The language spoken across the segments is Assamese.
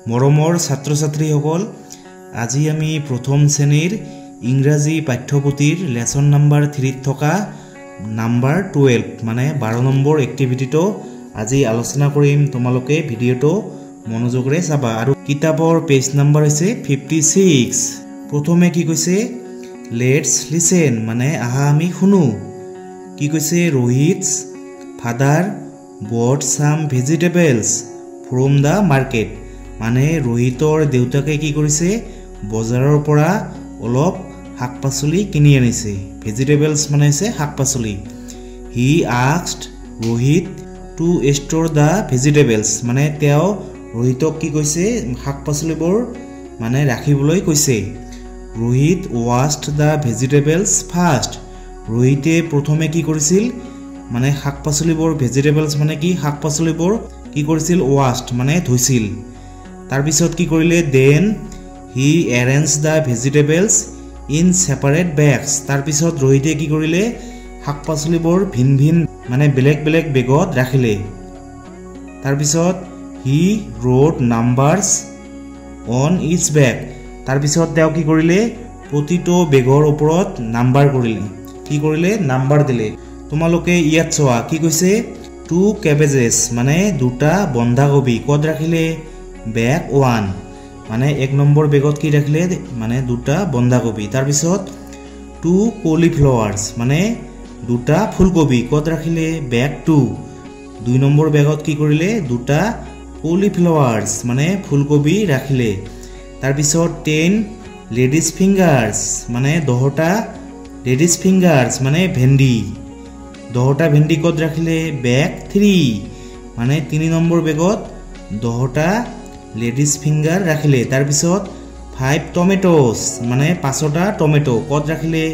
মৰমৰ ছাত্ৰ ছাত্ৰীসকল, আজি আমি প্ৰথম শ্ৰেণীৰ ইংৰাজী পাঠ্যপুথিৰ লেসন নাম্বাৰ 3 থকা নাম্বাৰ 12 মানে 12 নম্বৰ এক্টিভিটিটো আজি আলোচনা কৰিম। তোমালোকে ভিডিঅটো মনোযোগৰে চাবা আৰু কিতাপৰ পেজ নাম্বাৰ হৈছে 56। প্ৰথমে কি কৈছে, লেটস লিসেন মানে আহা আমি শুনো। কি কৈছে, ৰোহিত's father bought some vegetables from the market মানে ৰোহিতৰ দেউতাকে কি কৰিছে, বজাৰৰ পৰা অলপ শাক-পাচলি কিনি আনিছে। ভেজিটেবলছ মানে হৈছে শাক-পাচলি। He asked Rohit to store the vegetables মানে তেওঁ ৰোহিতক কি কৈছে, শাক-পাচলিবোৰ মানে ৰাখিবলৈ কৈছে। ৰোহিত ৱাশ্ড দ্য ভেজিটেবলছ ফাৰ্ষ্ট ৰোহিতে প্ৰথমে কি কৰিছিল, মানে শাক-পাচলিবোৰ ভেজিটেবলছ মানে কি শাক-পাচলিবোৰ কি কৰিছিল, ৱাশ্ড মানে ধুইছিল। তাৰপিছত কি কৰিলে, then he arrange the vegetables in separate bags তাৰপিছত ৰোহিতে কি কৰিলে, শাক-পাচলিবোৰ ভিন ভিন মানে বেলেগ বেলেগ বেগত ৰাখিলে। তাৰপিছত হি ৰোড নাম্বাৰছ অন ইচ বেগ তাৰপিছত তেওঁ কি কৰিলে, প্ৰতিটো বেগৰ ওপৰত নাম্বাৰ কৰিলে। কি কৰিলে, নাম্বাৰ দিলে। তোমালোকে ইয়াত চোৱা, কি কৈছে, 2 cabbages মানে 2টা বন্ধাকবি ক'ত ৰাখিলে, বেগ 1 মানে 1 নম্বৰ বেগত কি ৰাখিলে, মানে 2টা বন্ধাকবি। তাৰপিছত 2 cauliflowers মানে 2টা ফুলকবি ক'ত ৰাখিলে, বেগ 2 2 নম্বৰ বেগত কি কৰিলে, 2টা cauliflowers মানে ফুলকবি ৰাখিলে। তাৰপিছত 10 ladies fingers মানে 10টা ladies fingers মানে ভেন্দি 10টা ভেন্দি ক'ত ৰাখিলে, বেগ 3 মানে 3 নম্বৰ বেগত 10টা লেডিজ ফিংগাৰ ৰাখিলে। তাৰপিছত 5 tomatoes মানে 5টা টমেটো ক'ত ৰাখিলে,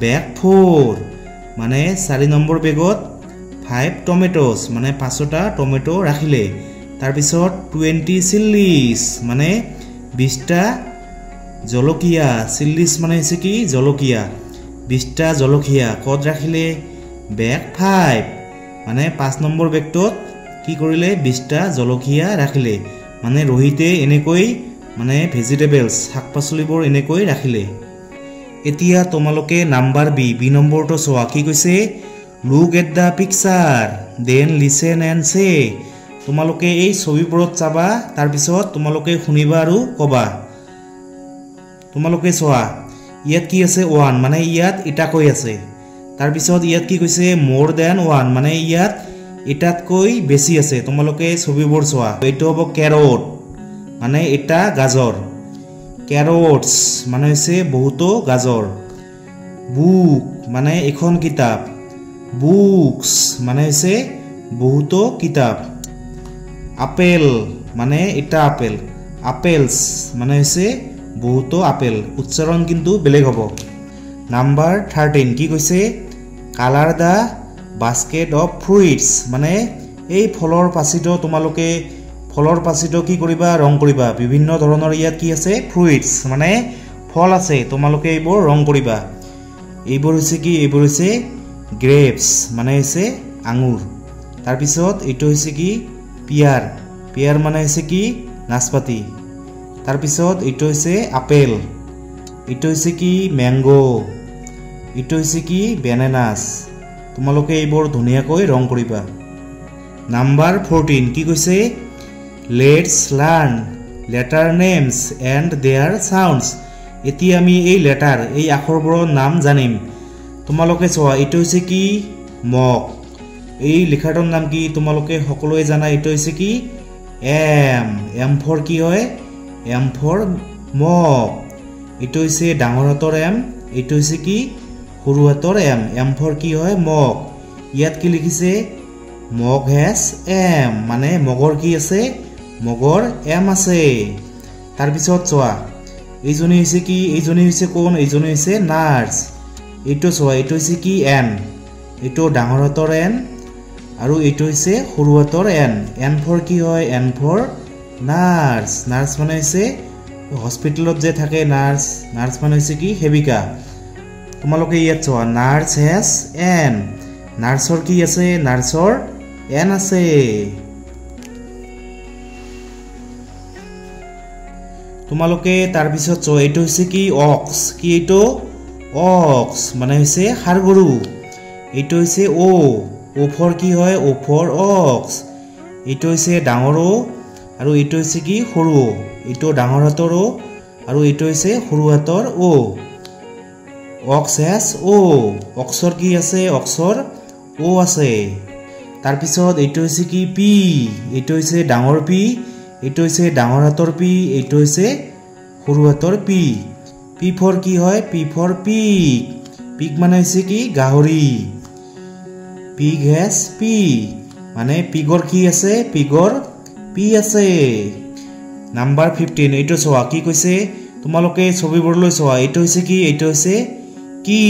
বেগ 4 মানে 4 নম্বৰ বেগত 5 tomatoes মানে 5টা টমেটো ৰাখিলে। তাৰপিছত 20 chilies মানে 20টা জলকীয়া, চিল্লিছ মানে হৈছে কি জলকীয়া, 20টা জলকীয়া ক'ত ৰাখিলে, বেগ 5 মানে 5 নম্বৰ বেগটোত কি কৰিলে, 20টা জলকীয়া ৰাখিলে। মানে ৰোহিতে এনেকৈ মানে ভেজিটেবলছ শাক-পাচলিবোৰ এনেকৈ ৰাখিলে। এতিয়া তোমালোকে নাম্বাৰ বি নম্বৰটো চোৱা। কি কৈছে, look at the picture then listen and say তোমালোকে এই ছবিবোৰত চাবা, তাৰপিছত তোমালোকে শুনিবা আৰু ক'বা। তোমালোকে চোৱা, ইয়াত কি আছে, 1 মানে ইয়াত এটাকৈ আছে। তাৰপিছত ইয়াত কি কৈছে, মোৰ দেন 1 মানে ইয়াত এটাতকৈ বেছি আছে। তোমালোকে ছবিবোৰ চোৱা, এইটো হ'ব কেৰট মানে এটা গাজৰ, কেৰটছ মানে হৈছে বহুতো গাজৰ। বুক মানে এখন কিতাপ, বুকছ মানে হৈছে বহুতো কিতাপ। আপেল মানে এটা আপেল, আপেলছ মানে হৈছে বহুতো আপেল। উচ্চাৰণ কিন্তু বেলেগ হ'ব। নাম্বাৰ 13 কি কৈছে, colour the basket of fruits মানে এই ফলৰ পাচিটো তোমালোকে ফলৰ পাচিটো কি কৰিবা, ৰং কৰিবা। বিভিন্ন ধৰণৰ ইয়াত কি আছে, ফ্ৰুইটছ মানে ফল আছে, তোমালোকে এইবোৰ ৰং কৰিবা। এইবোৰ হৈছে কি, এইবোৰ হৈছে গ্ৰেপছ মানে হৈছে আঙুৰ। তাৰপিছত এইটো হৈছে কি, পিয়াৰ, পিয়াৰ মানে হৈছে কি নাচপাতি। তাৰপিছত এইটো হৈছে আপেল, এইটো হৈছে কি মেংগো, এইটো হৈছে কি বেনানাছ। তোমালোকে এইবোৰ ধুনীয়াকৈ ৰং কৰিবা। নাম্বাৰ 14 কি কৈছে, let's learn letter names and there sounds এতিয়া আমি এই লেটাৰ এই আখৰবোৰৰ নাম জানিম। তোমালোকে চোৱা, এইটো হৈছে কি মগ, এই লিখাটোৰ নাম কি তোমালোকে সকলোৱে জানা, এইটো হৈছে কি এম ফৰ কি হয়, এম ফৰ মগ। এইটো হৈছে ডাঙৰ হাতৰ এম, এইটো হৈছে কি সৰু হাতৰ এম ফৰ কি হয় মগ। ইয়াত কি লিখিছে, মগ হেজ এম মানে মগৰ কি আছে, মগৰ এম আছে। তাৰপিছত চোৱা, এইজনী হৈছে কি, এইজনী হৈছে কোন, এইজনী হৈছে নাৰ্ছ। এইটো চোৱা, এইটো হৈছে কি এন, এইটো ডাঙৰ হাতৰ এন আৰু এইটো হৈছে সৰু হাতৰ এন ফৰ কি হয়, এন ফৰ নাৰ্ছ। নাৰ্ছ মানে হৈছে হস্পিটেলত যে থাকে নাৰ্ছ, নাৰ্ছ মানে হৈছে কি সেৱিকা। তোমালোকে ইয়াত চোৱা, নাৰ্ছ হেজ এন, নাৰ্ছৰ কি আছে, নাৰ্ছৰ এন আছে। তোমালোকে তাৰ পিছত চ এইটো হৈছে কি অক্স কি এইটো অক্স মানে হৈছে ষাঁড় গৰু এইটো হৈছে ও ফৰ কি হয় ও ফৰ অক্স এইটো হৈছে ডাঙৰ ও আৰু এইটো হৈছে কি সৰু ও এইটো ডাঙৰ হাতৰ ও আৰু এইটো হৈছে সৰু হাতৰ ও অক্স হেজ ও অক্সৰ কি আছে অক্সৰ ও আছে তাৰ পিছত এইটো হৈছে কি পি এইটো হৈছে ডাঙৰ পি এইটো হৈছে ডাঙৰ হাতৰ পি এইটো হৈছে সৰু হাতৰ পি পি ফৰ কি হয় পি ফৰ পিগ পিগ মানে হৈছে কি গাহৰি পিগ হেজ পি মানে পিগৰ কি আছে পিগৰ পি আছে নাম্বাৰ 15 এইটো চোৱা কি কৈছে তোমালোকে ছবিবোৰলৈ চোৱা এইটো হৈছে কি এইটো হৈছে কি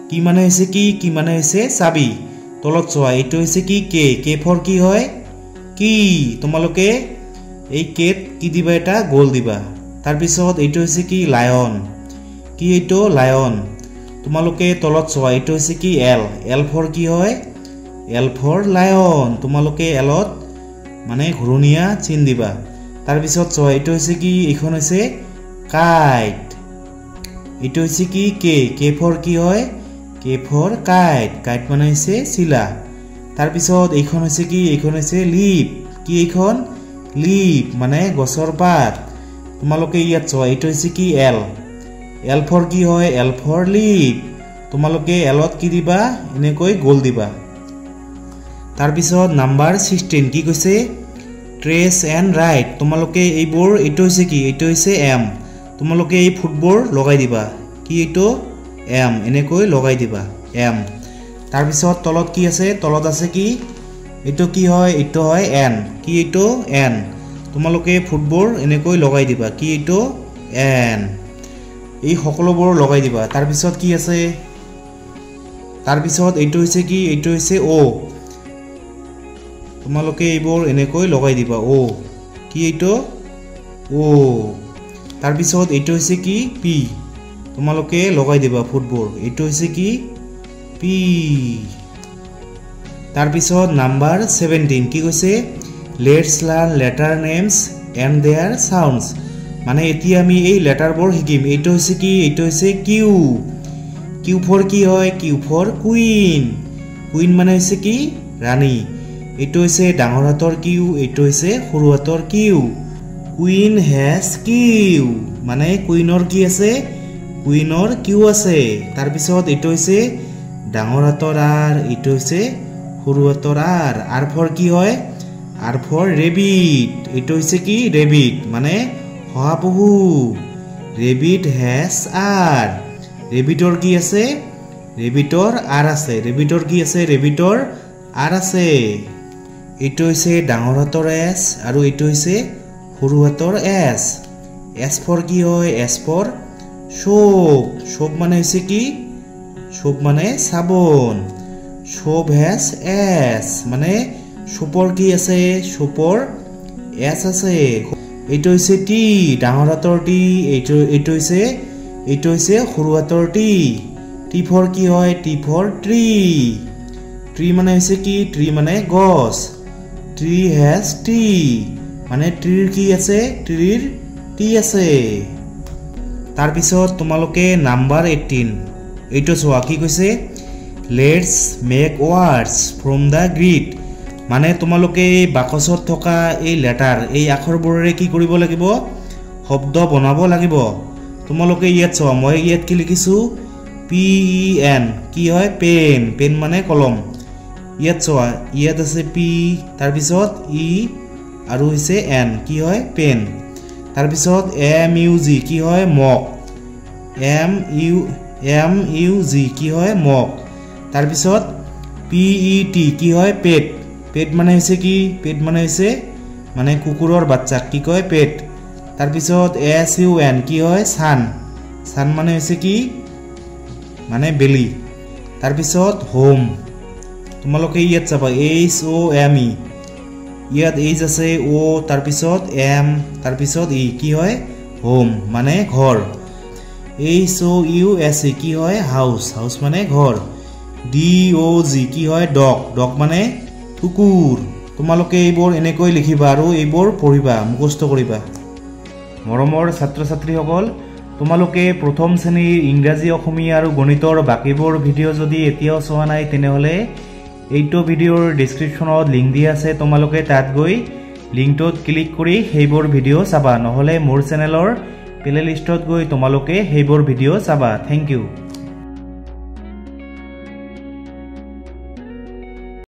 কি মানে হৈছে কি মানে হৈছে চাবি তলত চোৱা এইটো হৈছে কি কে ফৰ কি হয় কি তোমালোকে এই কেত কি দিবা এটা গোল দিবা তাৰ পিছত এইটো হৈছে কি লায়ন কি এইটো লায়ন তোমালোকে তলত চোৱা এইটো হৈছে কি এল ফৰ কি হয় এল ফৰ লায়ন তোমালোকে এলত মানে ঘূৰণীয়া চিন দিবা তাৰ পিছত চোৱা এইটো হৈছে কি এইখন হৈছে কাইট এইটো হৈছে কি কে ফৰ কি হয় কে ফৰ কাইট মানে হৈছে চিলা তাৰ পিছত এইখন হৈছে কি এইখন হৈছে লিপ কি এইখন লিপ মানে গছৰ পাত তোমালোকে ইয়াত চোৱা এইটো হৈছে কি এল ফৰ কি হয় এল ফৰ লিপ তোমালোকে এলত কি দিবা এনেকৈ গোল দিবা তাৰ পিছত নাম্বাৰ 16 কি কৈছে ট্ৰেছ এণ্ড ৰাইট তোমালোকে এইবোৰ এইটো হৈছে কি এইটো হৈছে এম তোমালোকে এই ফুটবোৰ লগাই দিবা কি এইটো এম এনেকৈ লগাই দিবা এম তাৰ পিছত তলত কি আছে তলত আছে কি এইটো কি হয় এইটো হয় এন কি এইটো এন তোমালোকে ফুটবোৰ এনেকৈ লগাই দিবা কি এইটো এন এই সকলোবোৰ লগাই দিবা তাৰ পিছত কি আছে তাৰ পিছত এইটো হৈছে কি এইটো হৈছে ও তোমালোকে এইবোৰ এনেকৈ লগাই দিবা ও কি এইটো ও তাৰ পিছত এইটো হৈছে কি পি তোমালোকে লগাই দিবা ফুটবোৰ এইটো হৈছে কি পি তাৰ পিছত নাম্বাৰ 17 কি কৈছে let's learn letter names and their sounds মানে এতিয়া আমি এই লেটাৰবোৰ শিকিম এইটো হৈছে কি এইটো হৈছে কিউ ফৰ কি হয় কিউ ফৰ কুইন মানে হৈছে কি ৰাণী এইটো হৈছে ডাঙৰ হাতৰ কিউ এইটো হৈছে সৰু হাতৰ কিউ কুইন হেজ কিউ মানে কুইনৰ কি আছে কুইনৰ কিউ আছে তাৰ পিছত এইটো হৈছে ডাঙৰ হাতৰ আৰ এইটো হৈছে সৰু হাতৰ আৰ ফৰ কি হয় আৰ ফৰ ৰেবিট এইটো হৈছে কি ৰেবিট মানে শহাপহু ৰেবিট হেজ আৰ ৰেবিটৰ কি আছে ৰেবিটৰ আৰ আছে ৰেবিটৰ কি আছে ৰেবিটৰ আৰ আছে এইটো হৈছে ডাঙৰ হাতৰ এছ আৰু এইটো হৈছে সৰু হাতৰ এছ ফৰ কি হয় এছ ফৰ সোপ মানে হৈছে কি সোপ মানে চাবোন সোপ হেজ এছ মানে সোপৰ কি আছে সোপৰ এছ আছে এইটো হৈছে টি ডাঙৰ হাতৰ টি এইটো হৈছে সৰু হাতৰ টি ফৰ কি হয় টি ফৰ ট্ৰি মানে হৈছে কি ট্ৰি মানে গছ ট্ৰি হেজ টি মানে ট্ৰিৰ কি আছে ট্ৰিৰ টি আছে তাৰ পিছত তোমালোকে নাম্বাৰ 18 এইটো চোৱা কি কৈছে let's make words from da grid মানে তোমালোকে এই বাকচত থকা এই লেটাৰ এই আখৰবোৰেৰে কি কৰিব লাগিব শব্দ বনাব লাগিব তোমালোকে ইয়াত চোৱা মই ইয়াত কি লিখিছো PEN কি হয় পেন মানে কলম ইয়াত চোৱা ইয়াত আছে পি তাৰ পিছত ই আৰু হৈছে এন কি হয় পেন তাৰ পিছত MUG কি হয় মক MUG কি হয় মক তাৰ পিছত PET কি হয় পেট মানে হৈছে কি পেট মানে হৈছে মানে কুকুৰৰ বাচ্চাক কি কয় পেট তাৰ পিছত SUN কি হয় সান মানে হৈছে কি মানে বেলি তাৰ পিছত হোম তোমালোকে ইয়াত চাবা HOME ইয়াত H আছে O তাৰ পিছত M তাৰ পিছত E কি হয় হোম মানে ঘৰ HOUSE কি হয় হাউস মানে ঘৰ DOG কি হয় ডগ মানে কুকুৰ তোমালোকে এইবোৰ এনেকৈ লিখিবা আৰু এইবোৰ পঢ়িবা মুখস্থ কৰিবা মৰমৰ ছাত্ৰ ছাত্ৰীসকল তোমালোকে প্ৰথম শ্ৰেণীৰ ইংৰাজী অসমীয়া আৰু গণিতৰ বাকিবোৰ ভিডিঅ' যদি এতিয়াও চোৱা নাই তেনেহ'লে এইটো ভিডিঅ'ৰ ডেছক্ৰিপশ্যনত লিংক দিয়া আছে তোমালোকে তাত গৈ লিংকটোত ক্লিক কৰি সেইবোৰ ভিডিঅ' চাবা নহ'লে মোৰ চেনেলৰ প্লেলিষ্টত গৈ তোমালোকে সেইবোৰ ভিডিঅ' চাবা। Thank U.